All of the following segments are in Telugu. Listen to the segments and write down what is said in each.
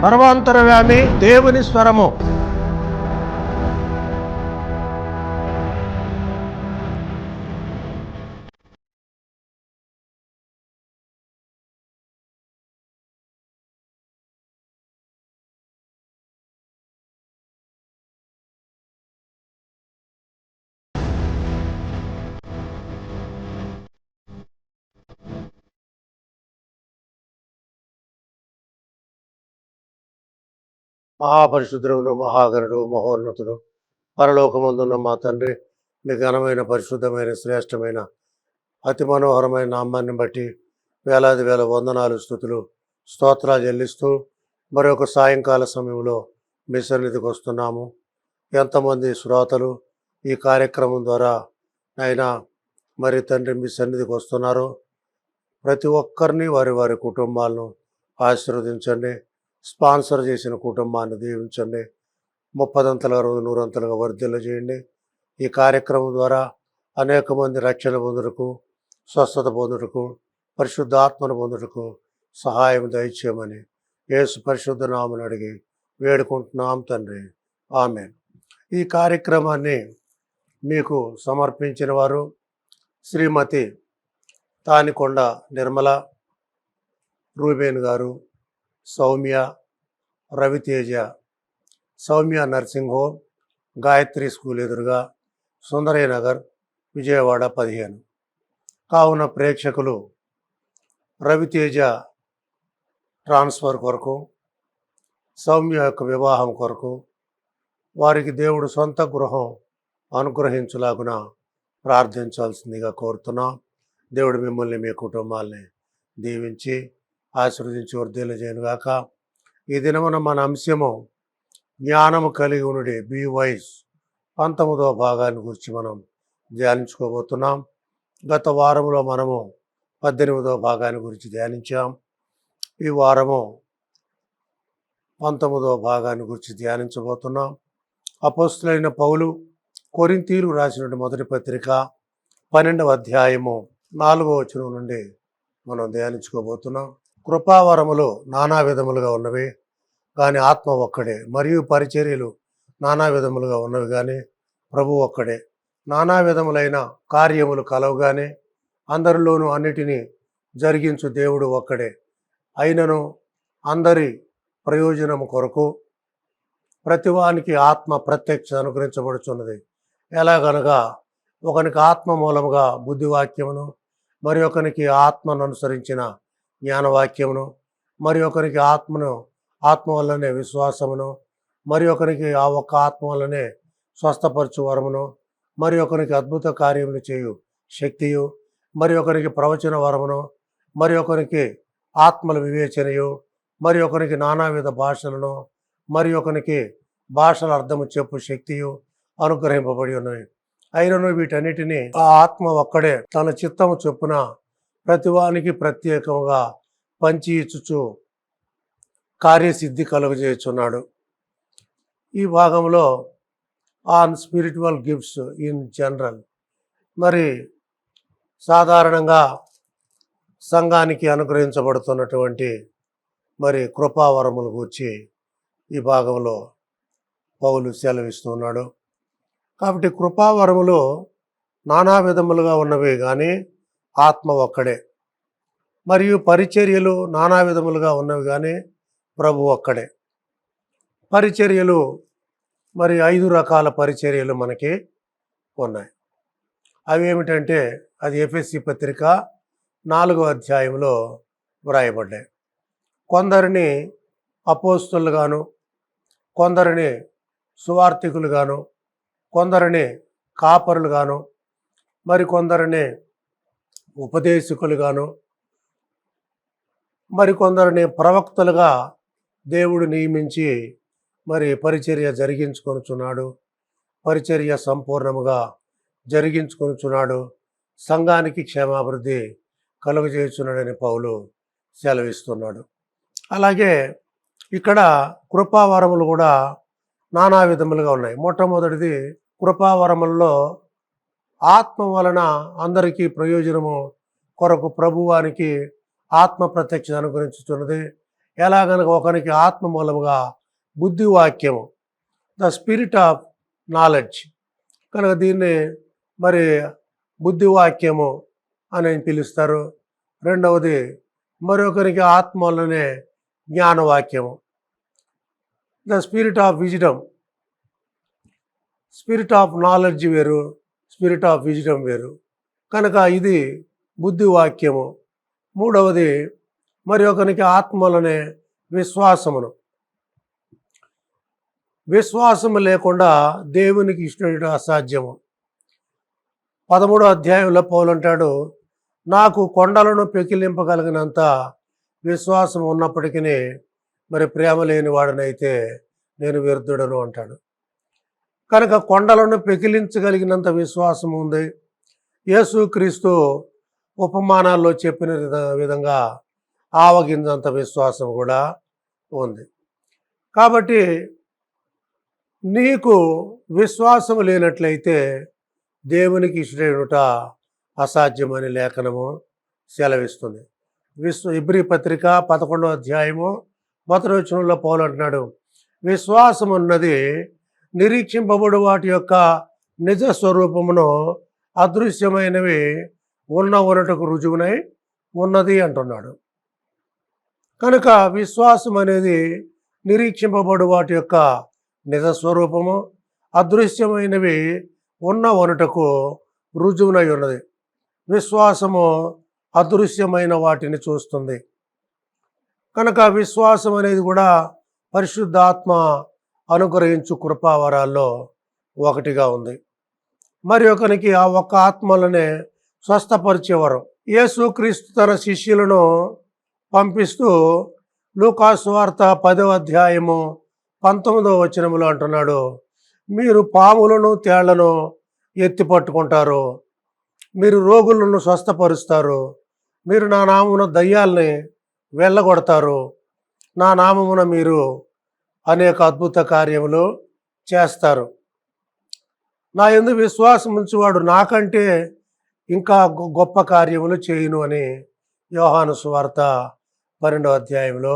సర్వాంతరవ్యామి దేవుని స్వరము. మహాపరిశుద్ధుడు, మహాగణుడు, మహోన్నతుడు, పరలోకమందున్న మా తండ్రి, మీ ఘనమైన, పరిశుద్ధమైన, శ్రేష్టమైన, అతి మనోహరమైన నామాన్ని బట్టి వేలాది వేల వందనాలు, స్తుతులు, స్తోత్రాలు చెల్లిస్తూ మరొక సాయంకాల సమయంలో మీ సన్నిధికి వస్తున్నాము. ఎంతమంది శ్రోతలు ఈ కార్యక్రమం ద్వారా అయినా మరి తండ్రి మీ సన్నిధికి వస్తున్నారో ప్రతి ఒక్కరిని వారి వారి కుటుంబాలను ఆశీర్వదించండి. స్పాన్సర్ చేసిన కుటుంబాన్ని దీవించండి. 30 అంతలుగా 100 అంతలుగా వర్ధిల్ల చేయండి. ఈ కార్యక్రమం ద్వారా అనేక మంది రక్షణ పొందుటకు, స్వస్థత పొందుటకు, పరిశుద్ధాత్మను పొందుటకు సహాయం దయచేయమని యేసు పరిశుద్ధ నామమున అడిగి వేడుకుంటున్నాం తండ్రి, ఆమేన్. ఈ కార్యక్రమాన్ని మీకు సమర్పించిన వారు శ్రీమతి తానికొండ నిర్మల, రూబేన్ గారు, Soumya, Raviteja, Soumya nursing home, Gayatri school ఎదురుగా, సుందరయ్య నగర్, విజయవాడ 15. కావున ప్రేక్షకులు రవితేజ ట్రాన్స్ఫర్ కొరకు, సౌమ్య యొక్క వివాహం కొరకు, వారికి దేవుడు సొంత గృహం అనుగ్రహించులాగున ప్రార్థించాల్సిందిగా కోరుతున్నాం. దేవుడు మిమ్మల్ని, మీ కుటుంబాల్ని దీవించి ఆశీర్వదించి వర్ధిల్ల చేయనుగాక. ఈ దినమున మన అంశము జ్ఞానము కలిగి ఉండుడి, బీ వైస్, 19వ భాగాన్ని గురించి మనం ధ్యానించుకోబోతున్నాం. గత వారంలో మనము 18వ భాగాన్ని గురించి ధ్యానించాం. ఈ వారము 19వ భాగాన్ని గురించి ధ్యానించబోతున్నాం. అపోస్తులైన పౌలు కొరింథీయులకు రాసినటువంటి మొదటి పత్రిక 12వ అధ్యాయము 4వ వచనం నుండి మనం ధ్యానించుకోబోతున్నాం. కృపావరములు నానా విధములుగా ఉన్నవి కానీ ఆత్మ ఒక్కడే, మరియు పరిచర్యలు నానా విధములుగా ఉన్నవి కానీ ప్రభు ఒక్కడే. నానా విధములైన కార్యములు కలవు కానీ అందరిలోనూ అన్నిటినీ జరిగించు దేవుడు ఒక్కడే. అయినను అందరి ప్రయోజనము కొరకు ప్రతివానికి ఆత్మ ప్రత్యక్ష అనుగ్రహించబడుచున్నది. ఎలాగనగా ఒకనికి ఆత్మ మూలముగా బుద్ధివాక్యమును, మరి ఒకరికి ఆత్మను అనుసరించిన జ్ఞానవాక్యమును, మరి ఒకరికి ఆత్మ వల్లనే విశ్వాసమును, మరి ఒకరికి ఆ ఒక్క ఆత్మ వల్లనే స్వస్థపరచు వరమును, మరి ఒకరికి అద్భుత కార్యములు చేయు శక్తియు, మరి ఒకరికి ప్రవచన వరమును, మరి ఒకరికి ఆత్మల వివేచనయు, మరి ఒకరికి నానావిధ భాషలను, మరి ఒకరికి భాషల అర్థము చెప్పు శక్తియు అనుగ్రహింపబడి ఉన్నవి. అయినను వీటన్నిటినీ ఆ ఆత్మ ఒక్కడే తన చిత్తము చొప్పున ప్రతివానికి ప్రత్యేకముగా పంచి ఇచ్చుచు కార్యసిద్ధి కలుగజేయుచున్నాడు. ఈ భాగంలో on spiritual gifts in general, మరి సాధారణంగా సంఘానికి అనుగ్రహించబడుతున్నటువంటి మరి కృపావరముల గురించి ఈ భాగంలో పౌలు సెలవిస్తున్నాడు. కాబట్టి కృపావరములు నానా విధములుగా ఉన్నవి కానీ ఆత్మ ఒక్కడే, మరియు పరిచర్యలు నానా విధములుగా ఉన్నవి కానీ ప్రభు ఒక్కడే. పరిచర్యలు మరి 5 రకాల పరిచర్యలు మనకి ఉన్నాయి. అవి ఏమిటంటే అది ఎఫెసీ పత్రిక 4వ అధ్యాయంలో వ్రాయబడ్డాయి. కొందరిని అపోస్తలుగాను, కొందరిని సువార్థికులుగాను, కొందరిని కాపరులుగాను, మరి కొందరిని ఉపదేశకులుగాను, మరి కొందరిని ప్రవక్తలుగా దేవుడు నియమించి మరి పరిచర్య జరిగించుకొనుచున్నాడు. పరిచర్య సంపూర్ణముగా జరిగించుకొనుచున్నాడు. సంఘానికి క్షేమాభివృద్ధి కలుగజేయుచున్నాడని పౌలు సెలవిస్తున్నాడు. అలాగే ఇక్కడ కృపావరములు కూడా నానా విధములుగా ఉన్నాయి. మొట్టమొదటిది కృపావరములలో ఆత్మ వలన అందరికీ ప్రయోజనము కొరకు ప్రభువానికి ఆత్మ ప్రత్యక్ష అనుగ్రహించుతున్నది. ఎలాగనగా ఒకరికి ఆత్మ మూలముగా బుద్ధివాక్యము, ద స్పిరిట్ ఆఫ్ నాలెడ్జ్, కనుక దీన్ని మరి బుద్ధివాక్యము అని పిలుస్తారు. రెండవది మరొకరికి ఆత్మ వల్లనే జ్ఞానవాక్యము, the spirit of wisdom. Spirit of knowledge వేరు, స్పిరిట్ ఆఫ్ విజ్డమ్ వేరు, కనుక ఇది బుద్ధివాక్యము. మూడవది మరి ఒకరికి ఆత్మ వల్లనే విశ్వాసమును. విశ్వాసము లేకుండా దేవునికి ఇష్టం అసాధ్యము. 13వ అధ్యాయంలో పౌలు అంటాడు, నాకు కొండలను పెకిలింపగలిగినంత విశ్వాసం ఉన్నప్పటికీ మరి ప్రేమ లేని వాడనైతే నేను వ్యర్థుడను అంటాడు. కనుక కొండలను పెకిలించగలిగినంత విశ్వాసం ఉంది. యేసుక్రీస్తు ఉపమానాల్లో చెప్పిన విధంగా ఆవగింజంత విశ్వాసం కూడా ఉంది. కాబట్టి నీకు విశ్వాసం లేనట్లయితే దేవునికి ఇష్టడట అసాధ్యమని లేఖనము సెలవిస్తుంది. ఇబ్రీ పత్రిక 11వ అధ్యాయము 1వ వచనంలో పౌలు అంటున్నాడు, విశ్వాసం ఉన్నది నిరీక్షింపబడు వాటి యొక్క నిజ స్వరూపమును అదృశ్యమైనవి ఉన్నటకు రుజువునై ఉన్నది అంటున్నాడు. కనుక విశ్వాసం అనేది నిరీక్షింపబడు వాటి యొక్క నిజ స్వరూపము, అదృశ్యమైనవి ఉన్నటకు రుజువునై ఉన్నది. విశ్వాసము అదృశ్యమైన వాటిని చూస్తుంది. కనుక విశ్వాసం అనేది కూడా పరిశుద్ధాత్మ అనుగ్రహించు కృపావరాల్లో ఒకటిగా ఉంది. మరి ఒకరికి ఆ ఒక్క ఆత్మలనే స్వస్థపరిచేవారు. యేసుక్రీస్తు తన శిష్యులను పంపిస్తూ లూకా సువార్త 10వ అధ్యాయము 19వ వచనములో అంటున్నాడు, మీరు పాములను తేళ్లను ఎత్తి పట్టుకుంటారు, మీరు రోగులను స్వస్థపరుస్తారు, మీరు నా నామమున దయ్యాల్ని వెళ్ళగొడతారు, నా నామమున మీరు అనేక అద్భుత కార్యములు చేస్తారు. నా యందు విశ్వాసం ఉంచువాడు నాకంటే ఇంకా గొప్ప కార్యములు చేయును అని యోహాను సువార్త 12వ అధ్యాయంలో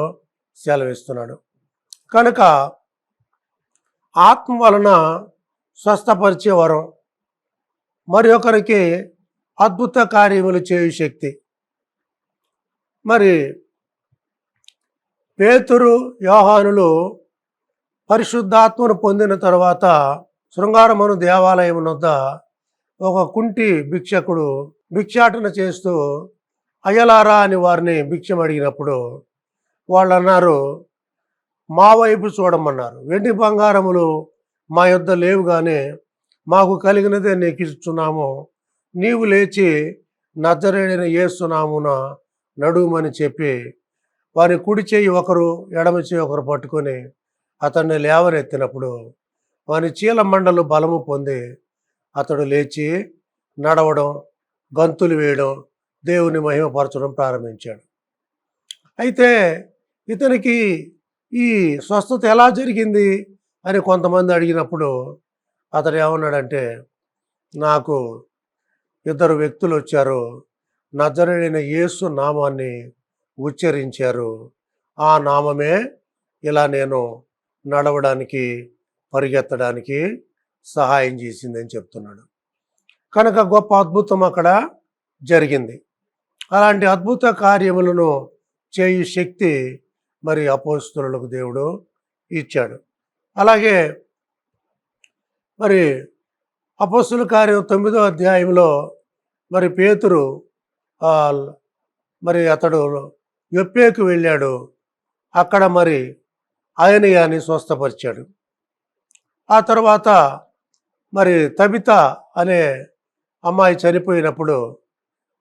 సెలవిస్తున్నాడు. కనుక ఆత్మ వలన స్వస్థపరిచే వరం, మరి ఒకరికి అద్భుత కార్యములు చేయు శక్తి. మరి పేతురు యోహానులు పరిశుద్ధాత్మను పొందిన తర్వాత శృంగారమును దేవాలయం వద్ద ఒక కుంటి భిక్షకుడు భిక్షాటన చేస్తూ అయ్యలారా అని వారిని భిక్షం అడిగినప్పుడు వాళ్ళు అన్నారు, మా వైపు చూడమన్నారు. వెండి బంగారములు మా యొద్ద లేవు, కానీ మాకు కలిగినదే నీకు ఇస్తున్నాము, నీవు లేచి నజరేయుడైన యేసు నామమున నడుమని చెప్పి వారి కుడి చేయి ఒకరు ఎడమ చేయి ఒకరు పట్టుకొని అతన్ని లేవనెత్తినప్పుడు వాని చీల మండలు బలము పొంది అతడు లేచి నడవడం, గంతులు వేయడం, దేవుని మహిమపరచడం ప్రారంభించాడు. అయితే ఇతనికి ఈ స్వస్థత ఎలా జరిగింది అని కొంతమంది అడిగినప్పుడు అతడు ఏమన్నాడంటే, నాకు 2 వ్యక్తులు వచ్చారు, నజరేయుడైన యేసు నామాన్ని ఉచ్చరించారు, ఆ నామమే ఇలా నేను నడవడానికి పరిగెత్తడానికి సహాయం చేసిందని చెప్తున్నాడు. కనుక గొప్ప అద్భుతం అక్కడ జరిగింది. అలాంటి అద్భుత కార్యములను చేయు శక్తి మరి అపోస్తలులకు దేవుడు ఇచ్చాడు. అలాగే మరి అపోస్తలుల కార్యం 9వ అధ్యాయంలో మరి పేతురు మరి అతడు యొప్పేకు వెళ్ళాడు, అక్కడ మరి అయనయాని స్వస్థపరిచాడు. ఆ తర్వాత మరి తబిత అనే అమ్మాయి చనిపోయినప్పుడు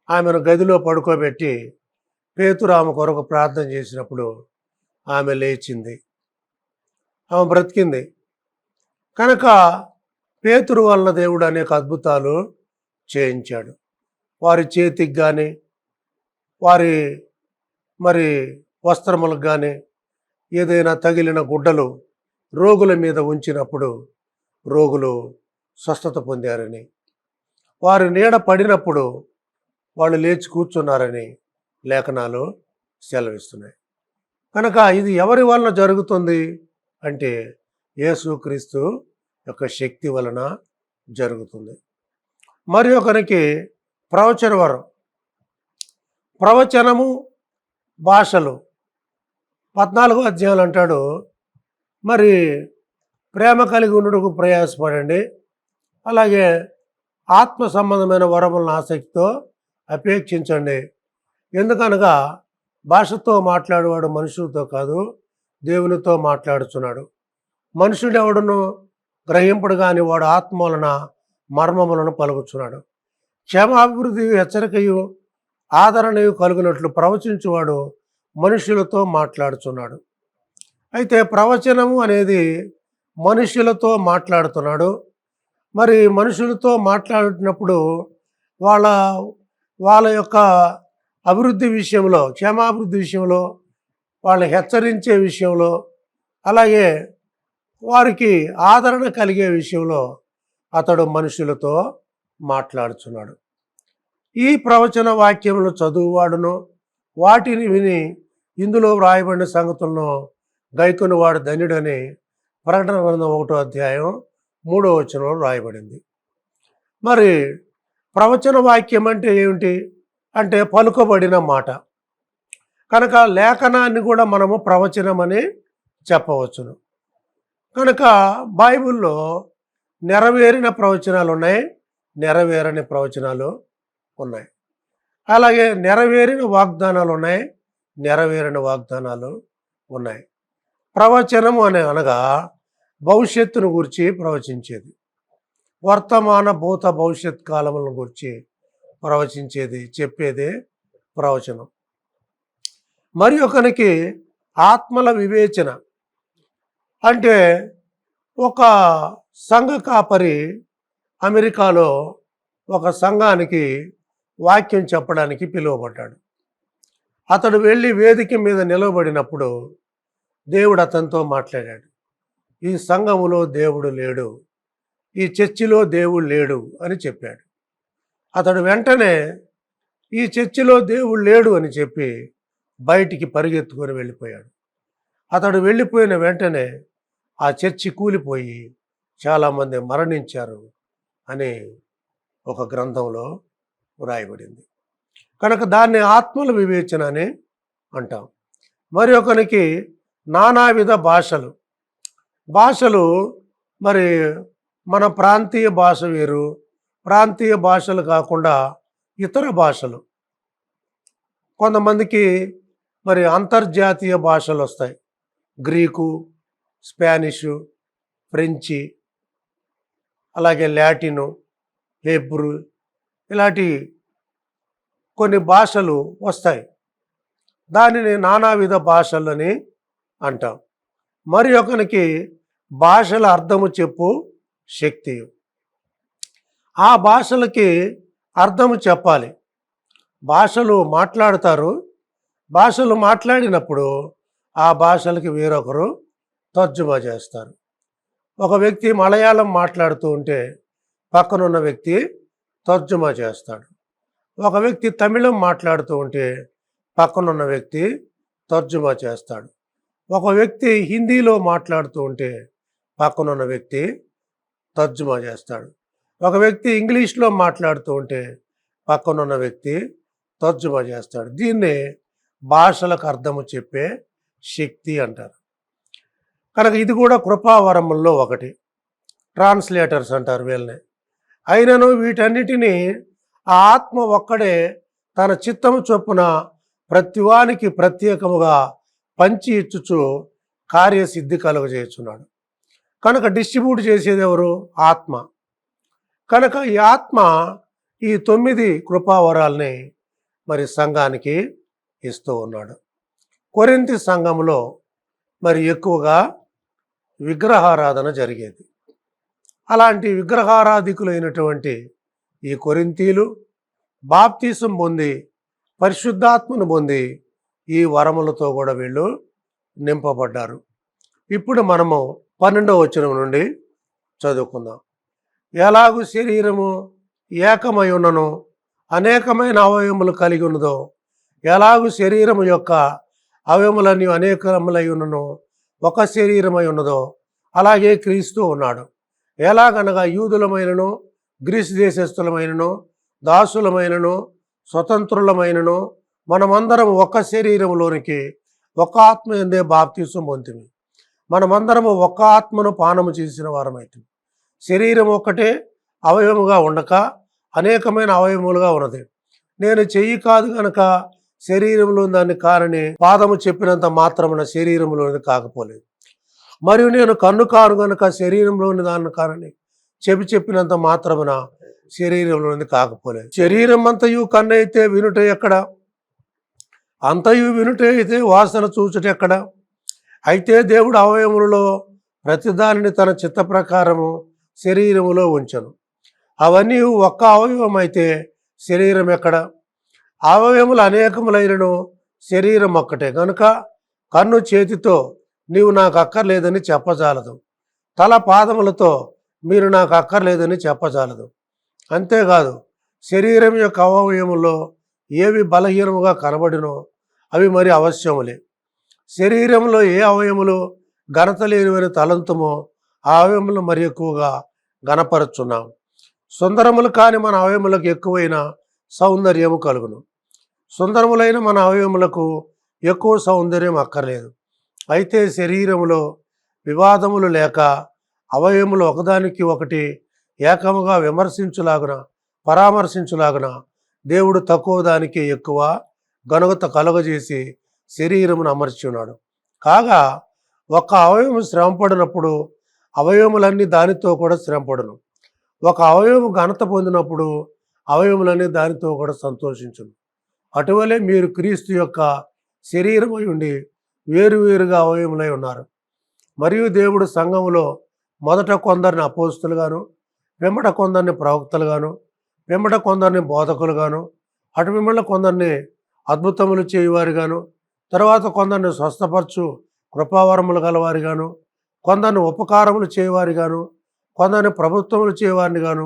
ఆమెను గదిలో పడుకోబెట్టి పేతురు ఆమె కొరకు ప్రార్థన చేసినప్పుడు ఆమె లేచింది, ఆమె బ్రతికింది. కనుక పేతురు వలన దేవుడు అనేక అద్భుతాలు చేయించాడు. వారి చేతికి కానీ వారి మరి వస్త్రములకు కానీ ఏదైనా తగిలిన గుడ్డలు రోగుల మీద ఉంచినప్పుడు రోగులు స్వస్థత పొందారని, వారి నీడ పడినప్పుడు వాళ్ళు లేచి కూర్చున్నారని లేఖనాలు సెలవిస్తున్నాయి. కనుక ఇది ఎవరి వలన జరుగుతుంది అంటే యేసుక్రీస్తు యొక్క శక్తి వలన జరుగుతుంది. మరి ఒకరికి ప్రవచన వరం, ప్రవచనము, భాషలు 14వ అధ్యాయం అంటాడు, మరి ప్రేమ కలిగి ఉండుటకు ప్రయాసపడండి, అలాగే ఆత్మ సంబంధమైన వరములను ఆసక్తితో అపేక్షించండి. ఎందుకనగా భాషతో మాట్లాడేవాడు మనుషులతో కాదు, దేవునితో మాట్లాడుచున్నాడు. మనుషుడెవడును గ్రహింపడు కాని వాడు ఆత్మ వలన మర్మములను పలుకుచున్నాడు. క్షేమాభివృద్ధి, హెచ్చరికయు, ఆదరణయు కలుగునట్లు ప్రవచించువాడు మనుషులతో మాట్లాడుచున్నాడు. అయితే ప్రవచనము అనేది మనుషులతో మాట్లాడుతున్నాడు. మరి మనుషులతో మాట్లాడినప్పుడు వాళ్ళ యొక్క అభివృద్ధి విషయంలో, క్షేమాభివృద్ధి విషయంలో, వాళ్ళని హెచ్చరించే విషయంలో, అలాగే వారికి ఆదరణ కలిగే విషయంలో అతడు మనుషులతో మాట్లాడుచున్నాడు. ఈ ప్రవచన వాక్యములు చదువువాడును వాటిని విని ఇందులో వ్రాయబడిన సంగతులను గైకొనివాడు ధన్యుడని ప్రకటన గ్రంథం 1వ అధ్యాయం 3వ వచనంలో వ్రాయబడింది. మరి ప్రవచన వాక్యం అంటే ఏమిటి అంటే పలుకబడిన మాట. కనుక లేఖనాన్ని కూడా మనము ప్రవచనమని చెప్పవచ్చును. కనుక బైబిల్లో నెరవేరిన ప్రవచనాలు ఉన్నాయి, నెరవేరని ప్రవచనాలు ఉన్నాయి. అలాగే నెరవేరిన వాగ్దానాలు ఉన్నాయి, నెరవేరిన వాగ్దానాలు ఉన్నాయి. ప్రవచనము అనగా భవిష్యత్తును గురించి ప్రవచించేది, వర్తమాన భూత భవిష్యత్ కాలములను గురించి ప్రవచించేది, చెప్పేదే ప్రవచనం. మరి ఒకనికి ఆత్మల వివేచన అంటే ఒక సంఘ కాపరి అమెరికాలో ఒక సంఘానికి వాక్యం చెప్పడానికి పిలువబడ్డాడు. అతడు వెళ్ళి వేదిక మీద నిలవబడినప్పుడు దేవుడు అతనితో మాట్లాడాడు. ఈ సంఘములో దేవుడు లేడు, ఈ చర్చిలో దేవుడు లేడు అని చెప్పాడు. అతడు వెంటనే ఈ చర్చిలో దేవుడు లేడు అని చెప్పి బయటికి పరిగెత్తుకొని వెళ్ళిపోయాడు. అతడు వెళ్ళిపోయిన వెంటనే ఆ చర్చి కూలిపోయి చాలామంది మరణించారు అని ఒక గ్రంథంలో వ్రాయబడింది. కనుక దాన్ని ఆత్మల వివేచన అని అంటాం. మరి ఒకనికి నానావిధ భాషలు మరి మన ప్రాంతీయ భాష వేరు, ప్రాంతీయ భాషలు కాకుండా ఇతర భాషలు, కొంతమందికి మరి అంతర్జాతీయ భాషలు వస్తాయి. గ్రీకు, స్పానిషు, ఫ్రెంచి, అలాగే లాటిను, హెబ్రూ, ఇలాంటి కొన్ని భాషలు వస్తాయి. దానిని నానావిధ భాషలని అంటాం. మరి ఒకనికి భాషల అర్థము చెప్పు శక్తి. ఆ భాషలకి అర్థము చెప్పాలి. భాషలు మాట్లాడతారు, భాషలు మాట్లాడినప్పుడు ఆ భాషలకి వేరొకరు తర్జుమా చేస్తారు. ఒక వ్యక్తి మలయాళం మాట్లాడుతూ ఉంటే పక్కనున్న వ్యక్తి తర్జుమా చేస్తాడు. ఒక వ్యక్తి తమిళం మాట్లాడుతూ ఉంటే పక్కనున్న వ్యక్తి తర్జుమా చేస్తాడు. ఒక వ్యక్తి హిందీలో మాట్లాడుతూ ఉంటే పక్కనున్న వ్యక్తి తర్జుమా చేస్తాడు. ఒక వ్యక్తి ఇంగ్లీష్లో మాట్లాడుతూ ఉంటే పక్కనున్న వ్యక్తి తర్జుమా చేస్తాడు. దీన్నే భాషలకు అర్థము చెప్పే శక్తి అంటారు. కనుక ఇది కూడా కృపావరముల్లో ఒకటి, ట్రాన్స్లేటర్స్ అంటారు వీళ్ళని. అయినను వీటన్నిటినీ ఆ ఆత్మ ఒక్కడే తన చిత్తము చొప్పున ప్రతివానికి ప్రత్యేకముగా పంచి ఇచ్చుచు కార్యసిద్ధి కలుగజేస్తున్నాడు. కనుక డిస్ట్రిబ్యూట్ చేసేది ఎవరు? ఆత్మ. కనుక ఈ ఆత్మ ఈ 9 కృపావరాల్ని మరి సంఘానికి ఇస్తూ ఉన్నాడు. కొరింథీ సంఘంలో మరి ఎక్కువగా విగ్రహారాధన జరిగేది. అలాంటి విగ్రహారాధికులైనటువంటి ఈ కొరింథీలు బాప్తీసం పొంది పరిశుద్ధాత్మను పొంది ఈ వరములతో కూడా వీళ్ళు నింపబడ్డారు. ఇప్పుడు మనము 12వ వచనం నుండి చదువుకుందాం. ఎలాగూ శరీరము ఏకమై ఉన్నను అనేకమైన అవయవములు కలిగి ఉన్నదో, ఎలాగూ శరీరము యొక్క అవయములన్నీ అనేకములై ఉన్నను ఒక శరీరమై ఉన్నదో అలాగే క్రీస్తు ఉన్నాడు. ఎలాగనగా యూదులమైనను గ్రీసు దేశస్థులమైనను దాసులమైనను స్వతంత్రులమైనను మనమందరం ఒక శరీరంలోనికి ఒక ఆత్మ యందే బాప్తీసం పొందిమి. మనమందరము ఒక ఆత్మను పానము చేసిన వారమైతే శరీరం ఒక్కటే అవయవముగా ఉండక అనేకమైన అవయవములుగా ఉన్నది. నేను చెయ్యి కాదు కనుక శరీరంలో దాన్ని కారని పాదము చెప్పినంత మాత్రమున శరీరంలోని కాకపోలేదు. మరియు నేను కన్ను కాను గనుక శరీరంలోని దాన్ని కారని చెప్పినంత మాత్రమున శరీరంలోని కాకపోలేదు. శరీరం అంతయు కన్ను అయితే వినుట ఎక్కడ? అంతయు వినుట అయితే వాసన చూచుట ఎక్కడ? అయితే దేవుడు అవయవములలో ప్రతిదానిని తన చిత్త ప్రకారము శరీరములో ఉంచను. అవన్నీ ఒక్క అవయవం అయితే శరీరం ఎక్కడ? అవయవములు అనేకములైనను శరీరం ఒక్కటే కనుక కన్ను చేతితో నీవు నాకు అక్కర్లేదని చెప్పజాలదు, తల పాదములతో మీరు నాకు అక్కర్లేదని చెప్పజాలదు. అంతేకాదు శరీరం యొక్క అవయవములో ఏవి బలహీనముగా కనబడినో అవి మరి అవశ్యములే. శరీరంలో ఏ అవయములు ఘనత లేనివని తలంతుమో ఆ అవయములు మరి ఎక్కువగా ఘనపరుచున్నాం. సుందరములు కాని మన అవయములకు ఎక్కువైన సౌందర్యము కలుగును. సుందరములైన మన అవయములకు ఎక్కువ సౌందర్యం అక్కర్లేదు. అయితే శరీరములో వివాదములు లేక అవయములు ఒకదానికి ఒకటి ఏకముగా పరామర్శించులాగున దేవుడు తక్కువ దానికి ఎక్కువ ఘనత కలుగజేసి శరీరమును అమర్చి ఉన్నాడు. కాగా ఒక అవయవం శ్రమపడినప్పుడు అవయవములన్నీ దానితో కూడా శ్రమపడును. ఒక అవయవం ఘనత పొందినప్పుడు అవయవములన్నీ దానితో కూడా సంతోషించును. అటువలే మీరు క్రీస్తు యొక్క శరీరమై ఉండి వేరువేరుగా అవయములై ఉన్నారు. మరియు దేవుడు సంఘములో మొదట కొందరిని అపోస్తులుగాను, వెంబట కొందరిని ప్రవక్తలుగాను, వెంబట కొందరిని బోధకులుగాను, అటు వెంబట కొందరిని అద్భుతములు చేయువారిగాను, తర్వాత కొందరిని స్వస్థపరచు కృపావరములు గలవారిగాను, కొందరిని ఉపకారములు చేయవారిగాను, కొందరిని ప్రభుత్వములు చేయవారిని గాను,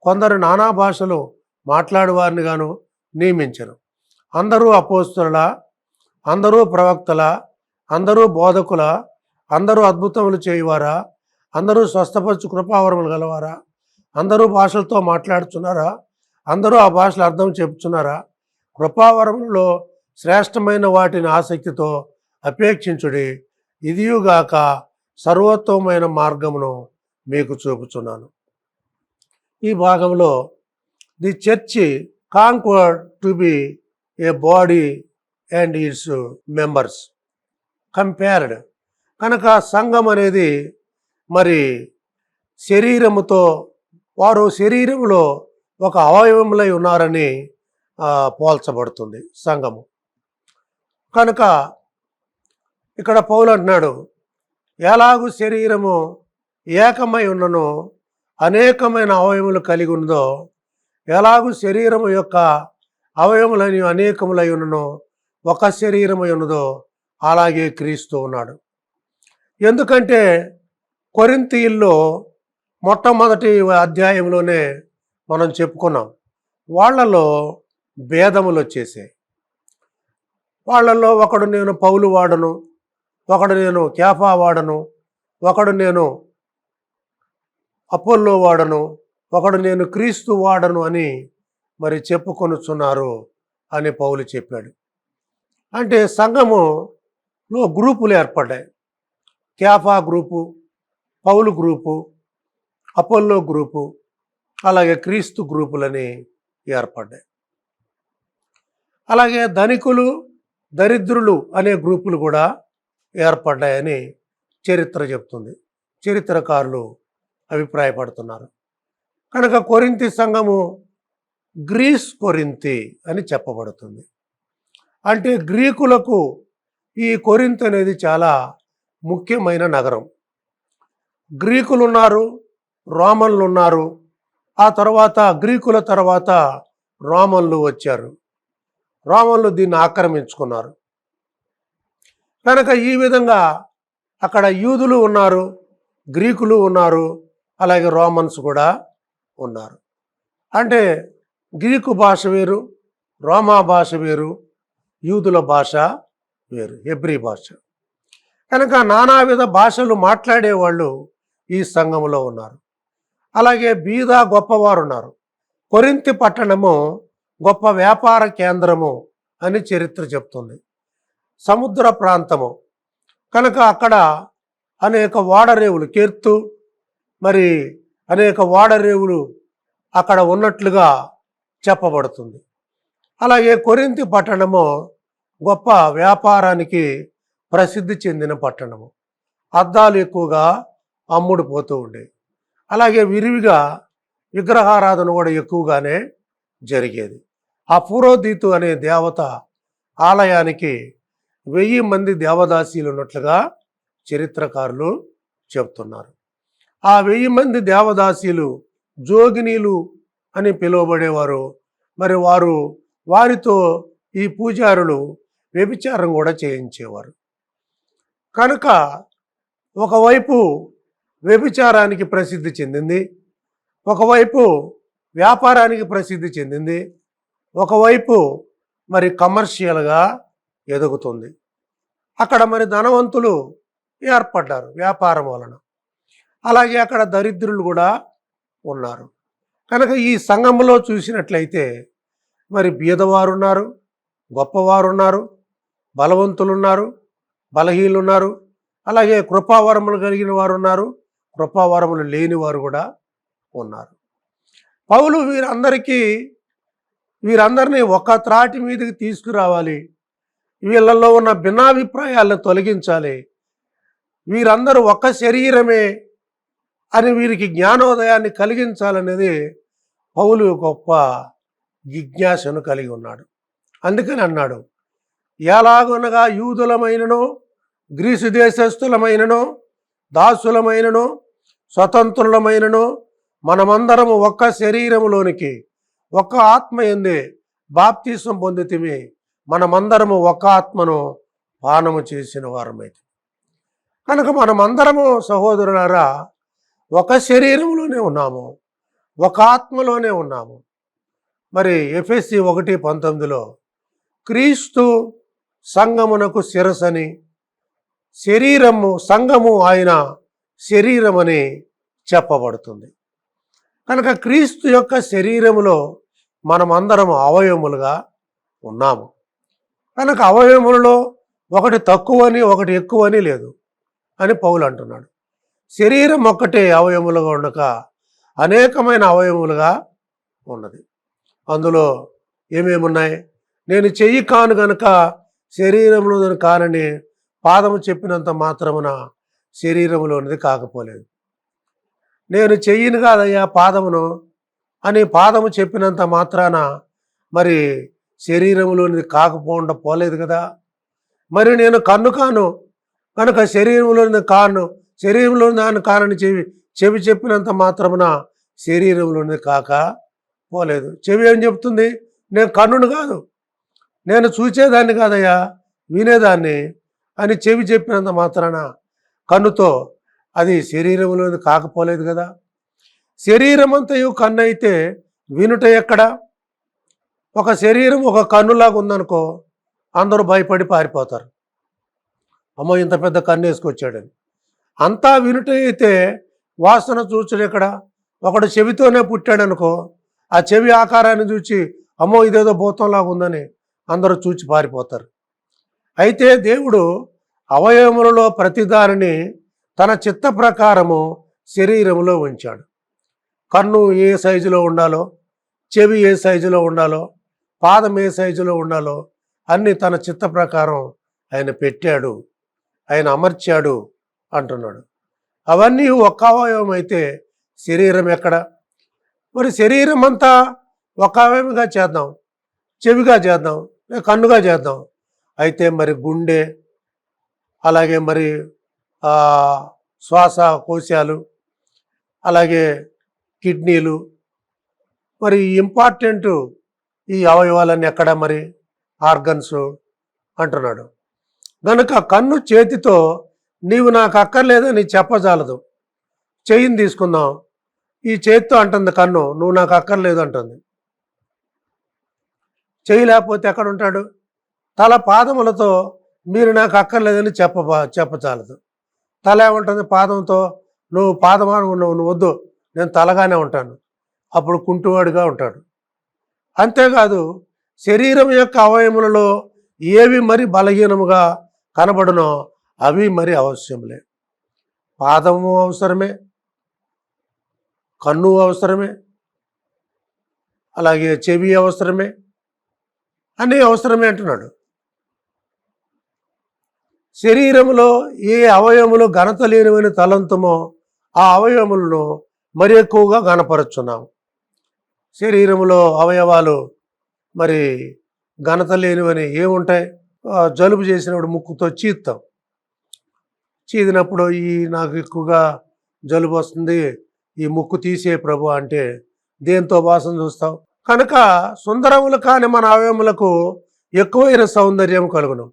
కొందరు నానా భాషలు మాట్లాడేవారిని గాను నియమించరు. అందరూ అపోస్తుల, అందరూ ప్రవక్తల, అందరూ బోధకుల, అందరూ అద్భుతములు చేయువారా, అందరూ స్వస్థపరచు కృపావరములు గలవారా, అందరూ భాషలతో మాట్లాడుచున్నారా, అందరూ ఆ భాషల అర్థం చెప్పుచున్నారా? కృపావరములలో శ్రేష్టమైన వాటిని ఆసక్తితో అపేక్షించుడి. ఇదియుగాక సర్వోత్తమమైన మార్గమును మీకు చూపుచున్నాను. ఈ భాగంలో the church conquered to be A body and its members compared. కనుక సంఘం అనేది మరి శరీరముతో వారు శరీరములో ఒక అవయవములై ఉన్నారని పోల్చబడుతుంది సంఘము. కనుక ఇక్కడ పౌలు అంటున్నాడు, ఎలాగూ శరీరము ఏకమై ఉన్ననో అనేకమైన అవయవములు కలిగి ఉన్నదో, ఎలాగూ శరీరము యొక్క అవయవములని అనేకములై ఉన్ననో ఒక శరీరమై ఉన్నదో అలాగే క్రీస్తు ఉన్నాడు. ఎందుకంటే కొరింథీయుల్లో మొట్టమొదటి అధ్యాయంలోనే మనం చెప్పుకున్నాం, వాళ్ళలో భేదములు వచ్చేసాయి. వాళ్ళల్లో ఒకడు నేను పౌలు వాడను, ఒకడు నేను కేఫా వాడను, ఒకడు నేను అపోల్లో వాడను, ఒకడు నేను క్రీస్తు వాడను అని మరి చెప్పుకొనుచున్నారు అని పౌలు చెప్పాడు. అంటే సంఘములో గ్రూపులు ఏర్పడ్డాయి. కేఫా గ్రూపు, పౌలు గ్రూపు, అపోల్లో గ్రూపు, అలాగే క్రీస్తు గ్రూపులని ఏర్పడ్డాయి. అలాగే ధనికులు, దరిద్రులు అనే గ్రూపులు కూడా ఏర్పడ్డాయని చరిత్ర చెప్తుంది, చరిత్రకారులు అభిప్రాయపడుతున్నారు. కనుక కొరింథీ సంఘము గ్రీస్ కొరింథీ అని చెప్పబడుతుంది. అంటే గ్రీకులకు ఈ కొరింథ్ అనేది చాలా ముఖ్యమైన నగరం. గ్రీకులు ఉన్నారు, రోమన్లు ఉన్నారు, ఆ తర్వాత గ్రీకుల తర్వాత రోమన్లు వచ్చారు. రోమన్లు దీన్ని ఆక్రమించుకున్నారు. కనుక ఈ విధంగా అక్కడ యూదులు ఉన్నారు, గ్రీకులు ఉన్నారు, అలాగే రోమన్స్ కూడా ఉన్నారు. అంటే గ్రీకు భాష వేరు, రోమా భాష వేరు, యూదుల భాష వేరు, హెబ్రీ భాష. కనుక నానావిధ భాషలు మాట్లాడేవాళ్ళు ఈ సంఘంలో ఉన్నారు. అలాగే బీద గొప్పవారు ఉన్నారు. కొరింథీ పట్టణము గొప్ప వ్యాపార కేంద్రము అని చరిత్ర చెప్తుంది. సముద్ర ప్రాంతము కనుక అక్కడ అనేక ఓడరేవులు, కెర్తు మరి అనేక ఓడరేవులు అక్కడ ఉన్నట్లుగా చెప్పబడుతుంది. అలాగే కొరింథీ పట్టణము గొప్ప వ్యాపారానికి ప్రసిద్ధి చెందిన పట్టణము. అద్దాలు ఎక్కువగా అమ్ముడుపోతూ ఉండేవి. అలాగే విరివిగా విగ్రహారాధన కూడా ఎక్కువగానే జరిగేది. అఫ్రోదీతు అనే దేవత ఆలయానికి 1000 మంది దేవదాసీలు ఉన్నట్లుగా చరిత్రకారులు చెప్తున్నారు. ఆ 1000 మంది దేవదాసీలు జోగినీలు అని పిలువబడేవారు. మరి వారితో ఈ పూజారులు వ్యభిచారం కూడా చేయించేవారు. కనుక ఒకవైపు వ్యభిచారానికి ప్రసిద్ధి చెందింది, ఒకవైపు వ్యాపారానికి ప్రసిద్ధి చెందింది, ఒకవైపు మరి కమర్షియల్గా ఎదుగుతుంది. అక్కడ మరి ధనవంతులు ఏర్పడ్డారు వ్యాపారం వలన. అలాగే అక్కడ దరిద్రులు కూడా ఉన్నారు. కనుక ఈ సంఘంలో చూసినట్లయితే మరి బీదవారు ఉన్నారు, గొప్పవారు ఉన్నారు, బలవంతులు ఉన్నారు, బలహీనులు ఉన్నారు. అలాగే కృపావరములు కలిగిన వారు ఉన్నారు, కృపావరములు లేని వారు కూడా ఉన్నారు. పౌలు వీరందరినీ ఒక త్రాటి మీదకి తీసుకురావాలి. వీళ్ళల్లో ఉన్న భిన్నాభిప్రాయాలను తొలగించాలి. వీరందరూ ఒక శరీరమే అని వీరికి జ్ఞానోదయాన్ని కలిగించాలనేది పౌలు గొప్ప జిజ్ఞాసను కలిగి ఉన్నాడు. అందుకని అన్నాడు, ఎలాగనగా యూదులమైనను గ్రీసు దేశస్థులమైనను దాసులమైనను స్వతంత్రులమైనను మనమందరము ఒక్క శరీరములోనికి ఒక్క ఆత్మ యందే బాప్తిసం పొందితిమి, మనమందరము ఒక ఆత్మను పానము చేసిన వారమైతే. కనుక మనమందరము సహోదరులారా ఒక శరీరంలోనే ఉన్నాము, ఒక ఆత్మలోనే ఉన్నాము. మరి ఎఫెసీ 1:19 క్రీస్తు సంఘమునకు శిరసని, సంఘము ఆయన శరీరమని చెప్పబడుతుంది. కనుక క్రీస్తు యొక్క శరీరములో మనమందరం అవయవములుగా ఉన్నాము. కనుక అవయవములలో ఒకటి తక్కువని ఒకటి ఎక్కువని లేదు అని పౌలు అంటున్నాడు. శరీరం ఒక్కటే అవయవములుగా ఉండక అనేకమైన అవయవములుగా ఉన్నది. అందులో ఏమేమున్నాయి? నేను చెయ్యి కాను గనుక శరీరంలో కానని పాదము చెప్పినంత మాత్రమున శరీరంలోనిది కాకపోలేదు. నేను చెయ్యిని కాదయ్యా పాదమును అని పాదము చెప్పినంత మాత్రాన మరి శరీరంలోనిది కాకపోకుండా పోలేదు కదా. మరి నేను కన్ను కాను కనుక శరీరంలోని కాను, శరీరంలోని దాన్ని కానని చెవి చెప్పినంత మాత్రమున శరీరంలోనిది కాక పోలేదు. చెవి ఏం చెప్తుంది? నేను కన్నును కాదు, నేను చూచేదాన్ని కాదయ్యా, వినేదాన్ని అని చెవి చెప్పినంత మాత్రాన కన్నుతో అది శరీరంలోది కాకపోలేదు కదా. శరీరం అంతయు కన్ను అయితే వినుట ఎక్కడ? ఒక శరీరం ఒక కన్నులాగా ఉందనుకో, అందరూ భయపడి పారిపోతారు. అమ్మో ఇంత పెద్ద కన్ను వేసుకొచ్చాడని. అంతా వినుట అయితే వాసన చూచుడు ఎక్కడ? ఒకడు చెవితోనే పుట్టాడనుకో, ఆ చెవి ఆకారాన్ని చూచి అమ్మో ఇదేదో భూతంలాగా ఉందని అందరూ చూచి పారిపోతారు. అయితే దేవుడు అవయవములలో ప్రతిదానిని తన చిత్త ప్రకారము శరీరములో ఉంచాడు. కన్ను ఏ సైజులో ఉండాలో, చెవి ఏ సైజులో ఉండాలో, పాదం ఏ సైజులో ఉండాలో అన్నీ తన చిత్త ప్రకారం ఆయన పెట్టాడు, ఆయన అమర్చాడు అంటున్నాడు. అవన్నీ ఒక్క అవయవం అయితే శరీరం ఎక్కడ? మరి శరీరం అంతా ఒక అవయవంగా చేద్దాం, చెవిగా చేద్దాం, కన్నుగా చేద్దాం. అయితే మరి గుండె, అలాగే మరి శ్వాసకోశాలు, అలాగే కిడ్నీలు, మరి ఇంపార్టెంట్ ఈ అవయవాలన్నీ ఎక్కడ? మరి ఆర్గన్స్ అంటున్నాడు. కనుక కన్ను చేతితో నీవు నాకు అక్కర్లేదని చెప్పజాలదు. చెయ్యిని తీసుకుందాం, ఈ చేతితో అంటుంది కన్ను నువ్వు నాకు అక్కర్లేదు అంటుంది. చెయ్యి లేకపోతే ఎక్కడ ఉంటాడు? తల పాదములతో మీరు నాకు అక్కర్లేదని చెప్పచాలదు. తల ఏమంటుంది పాదంతో, నువ్వు పాదమాన ఉన్నావు, నువ్వు వద్దు, నేను తలగానే ఉంటాను. అప్పుడు కుంటివాడుగా ఉంటాడు. అంతేకాదు శరీరం యొక్క అవయములలో ఏవి మరి బలహీనముగా కనబడునో అవి మరి అవశ్యంలే. పాదము అవసరమే, కన్ను అవసరమే, అలాగే చెవి అవసరమే, అన్నీ అవసరమే అంటున్నాడు. శరీరములో ఏ అవయములు ఘనత లేనివని తలంతమో ఆ అవయములను మరి ఎక్కువగా గణపరచున్నాం. శరీరములో అవయవాలు మరి ఘనత లేనివని ఏముంటాయి? జలుబు చేసినప్పుడు ముక్కుతో చీత్తాం. చీదినప్పుడు నాకు ఎక్కువగా జలుబు వస్తుంది, ఈ ముక్కు తీసే ప్రభు అంటే దేంతో వాసన చూస్తాం? కనుక సుందరములు కాని మన అవయములకు ఎక్కువైన సౌందర్యం కలుగును.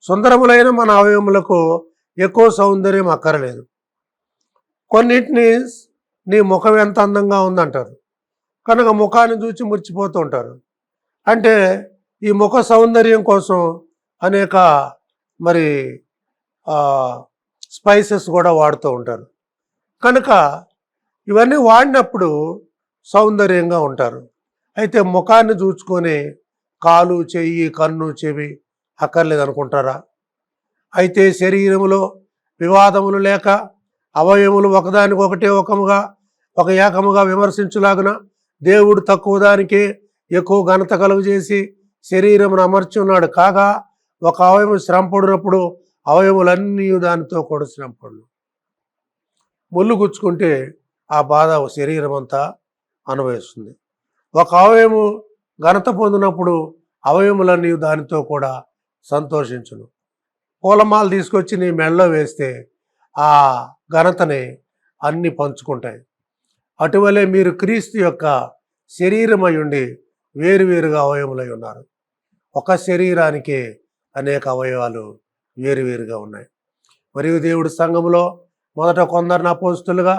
సుందరములైన మన అవయములకు ఎక్కువ సౌందర్యం అక్కరలేదు. కొన్నిటిని నీ ముఖం ఎంత అందంగా ఉందంటారు, కనుక ముఖాన్ని చూసి మురిచిపోతూ ఉంటారు. అంటే ఈ ముఖ సౌందర్యం కోసం అనేక మరి స్పైసెస్ కూడా వాడుతూ ఉంటారు. కనుక ఇవన్నీ వాడినప్పుడు సౌందర్యంగా ఉంటారు. అయితే ముఖాన్ని చూసుకొని కాలు, చెయ్యి, కన్ను, చెవి అక్కర్లేదు అనుకుంటారా? అయితే శరీరములో వివాదములు లేక అవయములు ఒకదానికొకటే ఒక ఏకముగా విమర్శించులాగున దేవుడు తక్కువ దానికి ఎక్కువ ఘనత కలుగజేసి శరీరమును అమర్చి ఉన్నాడు. కాగా ఒక అవయవం శ్రమపడినప్పుడు అవయములన్నీ దానితో కూడా శ్రమపడు. ముళ్ళు గుచ్చుకుంటే ఆ బాధ శరీరం అంతా అనుభవిస్తుంది. ఒక అవయము ఘనత పొందినప్పుడు అవయములన్నీ దానితో కూడా సంతోషించును. పూలమాల తీసుకొచ్చి నీ మెడలో వేస్తే ఆ ఘనతని అన్నీ పంచుకుంటాయి. అటువలే మీరు క్రీస్తు యొక్క శరీరమై ఉండి వేరువేరుగా అవయములై ఉన్నారు. ఒక శరీరానికి అనేక అవయవాలు వేరువేరుగా ఉన్నాయి. మరియు దేవుడి సంఘములో మొదట కొందరిని అపోస్తులుగా,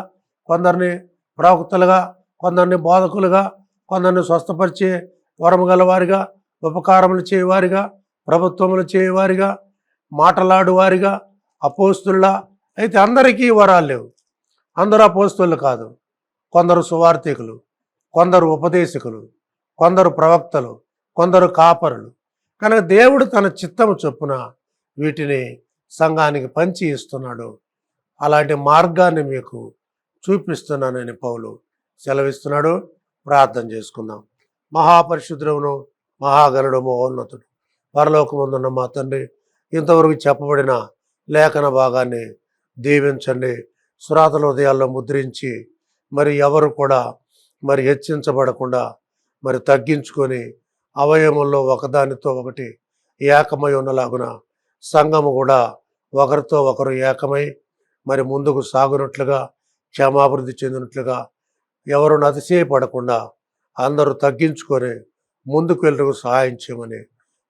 కొందరిని ప్రవక్తలుగా, కొందరిని బోధకులుగా, కొందరిని స్వస్థపరిచే వరము గలవారిగా, ఉపకారములు చేయవారిగా, ప్రభుత్వములు చేయవారిగా, మాటలాడువారిగా, అపోస్తుల్లా. అయితే అందరికీ వరాలు లేవు. అందరూ అపోస్తులు కాదు. కొందరు సువార్థికులు, కొందరు ఉపదేశకులు, కొందరు ప్రవక్తలు, కొందరు కాపరులు. కనుక దేవుడు తన చిత్తము చొప్పున వీటిని సంఘానికి పంచి ఇస్తున్నాడు. అలాంటి మార్గాన్ని మీకు చూపిస్తున్నానని పౌలు సెలవిస్తున్నాడు. ప్రార్థన చేసుకుందాం. మహాపరిశుద్ధుడవును, మహాగణుడు, మహోన్నతుడు, పరలోకమందున్న మా తండ్రి, ఇంతవరకు చెప్పబడిన లేఖన భాగాన్ని దీవించండి. శ్రోతల హృదయాల్లో ముద్రించి మరి ఎవరు కూడా మరి హెచ్చించబడకుండా మరి తగ్గించుకొని అవయముల్లో ఒకదానితో ఒకటి ఏకమై ఉన్నలాగున సంఘము కూడా ఒకరితో ఒకరు ఏకమై మరి ముందుకు సాగునట్లుగా, క్షేమాభివృద్ధి చెందినట్లుగా, ఎవరు అతిశయపడకుండా అందరూ తగ్గించుకొని ముందుకు వెళ్ళటకు సహాయం చేయమని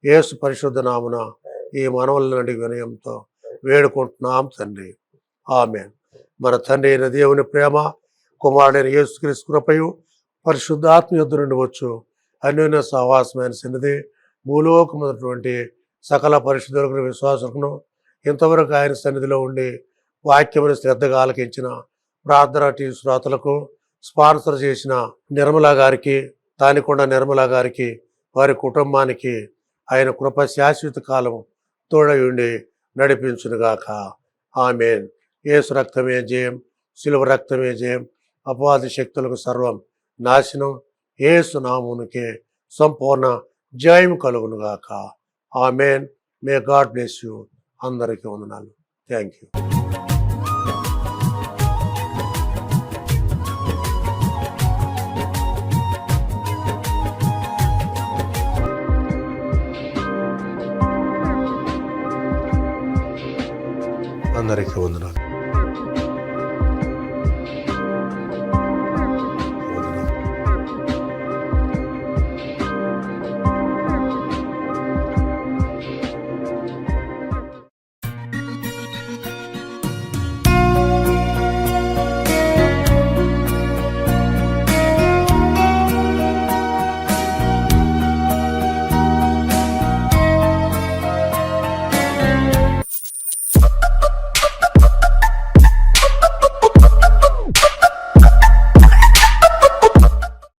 యేసు పరిశుద్ధ నామున ఈ మనవలనడి వినయంతో వేడుకుంటున్నాం తండ్రి. ఆమేన్. మన తండ్రి అయిన దేవుని ప్రేమ, కుమారుడైన యేసుక్రీస్తు కృపయు, పరిశుద్ధాత్మ యొద్ద నుండి వచ్చు అన్యోన్య సహవాసమైన సన్నిధి భూలోకమైనటువంటి సకల పరిశుద్ధులకు, విశ్వాసులను, ఇంతవరకు ఆయన సన్నిధిలో ఉండి వాక్యమును శ్రద్ధగా ఆలకించిన ప్రార్థన టీవీ శ్రోతలకు, స్పాన్సర్ చేసిన నిర్మలా గారికి, తానికొండ నిర్మలా గారికి, వారి కుటుంబానికి ఆయన కృప శాశ్వత కాలం తోడై ఉండి నడిపించునుగాక. ఆమేన్. యేసు రక్తమే జయం, శిలువ రక్తమే జయం, అపవాది శక్తులకు సర్వం నాశనం. యేసు నామమునకే సంపూర్ణ జయం కలుగునుగాక. Amen. May God bless you. అందరికీ వందనాలు. Thank you. అందరికీ వందనాలు.